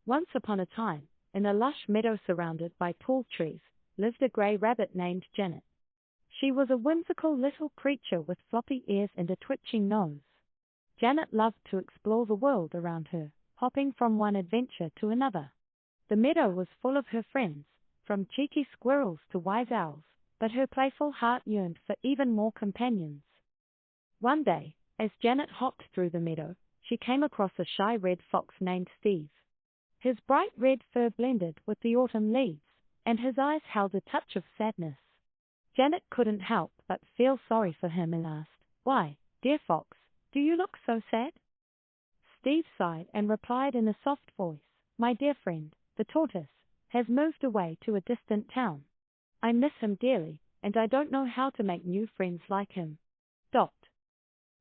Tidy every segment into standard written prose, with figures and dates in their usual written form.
Once upon a time, in a lush meadow surrounded by tall trees, lived a gray rabbit named Janet. She was a whimsical little creature with floppy ears and a twitching nose. Janet loved to explore the world around her, hopping from one adventure to another. The meadow was full of her friends, from cheeky squirrels to wise owls, but her playful heart yearned for even more companions. One day, as Janet hopped through the meadow, she came across a shy red fox named Steve. His bright red fur blended with the autumn leaves, and his eyes held a touch of sadness. Janet couldn't help but feel sorry for him and asked, "Why, dear fox, do you look so sad?" Steve sighed and replied in a soft voice, "My dear friend, the tortoise, has moved away to a distant town. I miss him dearly, and I don't know how to make new friends like him."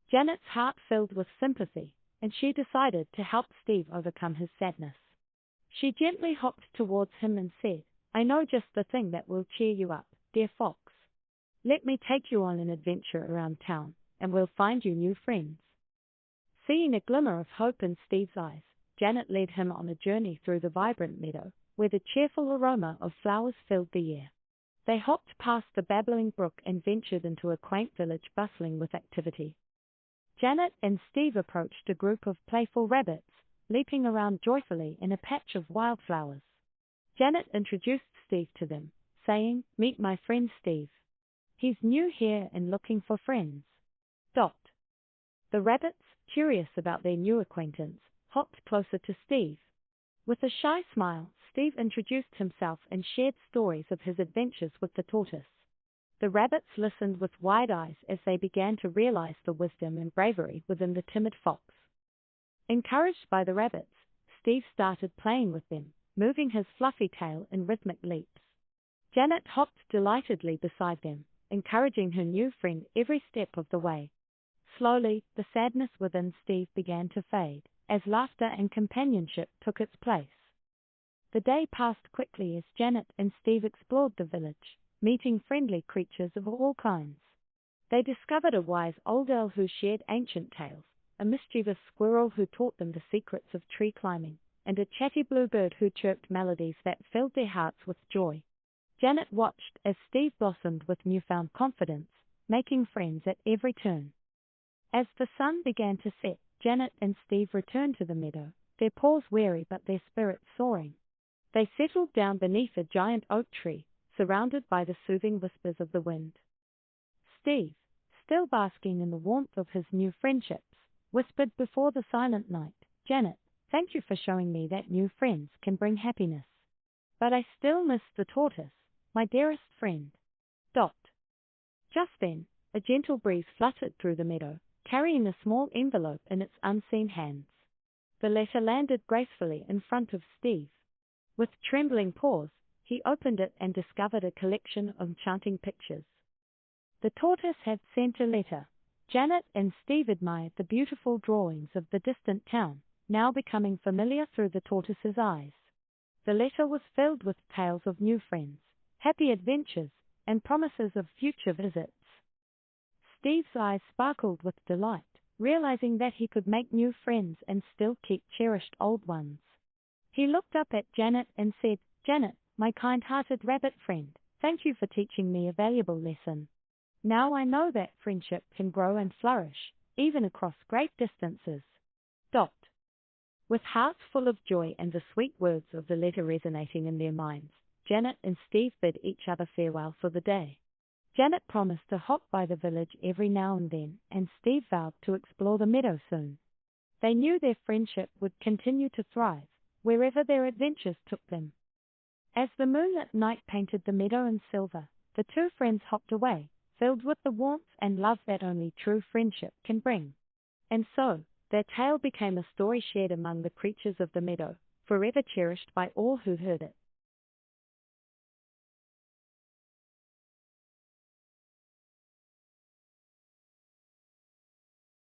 Janet's heart filled with sympathy, and she decided to help Steve overcome his sadness. She gently hopped towards him and said, "I know just the thing that will cheer you up, dear fox. Let me take you on an adventure around town, and we'll find you new friends." Seeing a glimmer of hope in Steve's eyes, Janet led him on a journey through the vibrant meadow, where the cheerful aroma of flowers filled the air. They hopped past the babbling brook and ventured into a quaint village bustling with activity. Janet and Steve approached a group of playful rabbits, leaping around joyfully in a patch of wildflowers. Janet introduced Steve to them, saying, "Meet my friend Steve. He's new here and looking for friends." The rabbits, curious about their new acquaintance, hopped closer to Steve. With a shy smile, Steve introduced himself and shared stories of his adventures with the tortoise. The rabbits listened with wide eyes as they began to realize the wisdom and bravery within the timid fox. Encouraged by the rabbits, Steve started playing with them, moving his fluffy tail in rhythmic leaps. Janet hopped delightedly beside them, encouraging her new friend every step of the way. Slowly, the sadness within Steve began to fade, as laughter and companionship took its place. The day passed quickly as Janet and Steve explored the village, meeting friendly creatures of all kinds. They discovered a wise old owl who shared ancient tales, a mischievous squirrel who taught them the secrets of tree climbing, and a chatty bluebird who chirped melodies that filled their hearts with joy. Janet watched as Steve blossomed with newfound confidence, making friends at every turn. As the sun began to set, Janet and Steve returned to the meadow, their paws weary but their spirits soaring. They settled down beneath a giant oak tree, surrounded by the soothing whispers of the wind. Steve, still basking in the warmth of his new friendships, whispered before the silent night, "Janet, thank you for showing me that new friends can bring happiness. But I still miss the tortoise, my dearest friend." Just then, a gentle breeze fluttered through the meadow, carrying a small envelope in its unseen hands. The letter landed gracefully in front of Steve. With trembling paws, he opened it and discovered a collection of enchanting pictures. The tortoise had sent a letter. Janet and Steve admired the beautiful drawings of the distant town, now becoming familiar through the tortoise's eyes. The letter was filled with tales of new friends, happy adventures, and promises of future visits. Steve's eyes sparkled with delight, realizing that he could make new friends and still keep cherished old ones. He looked up at Janet and said, "Janet, my kind-hearted rabbit friend, thank you for teaching me a valuable lesson. Now I know that friendship can grow and flourish, even across great distances." With hearts full of joy and the sweet words of the letter resonating in their minds, Janet and Steve bid each other farewell for the day. Janet promised to hop by the village every now and then, and Steve vowed to explore the meadow soon. They knew their friendship would continue to thrive, wherever their adventures took them. As the moonlit night painted the meadow in silver, the two friends hopped away, filled with the warmth and love that only true friendship can bring. And so, their tale became a story shared among the creatures of the meadow, forever cherished by all who heard it.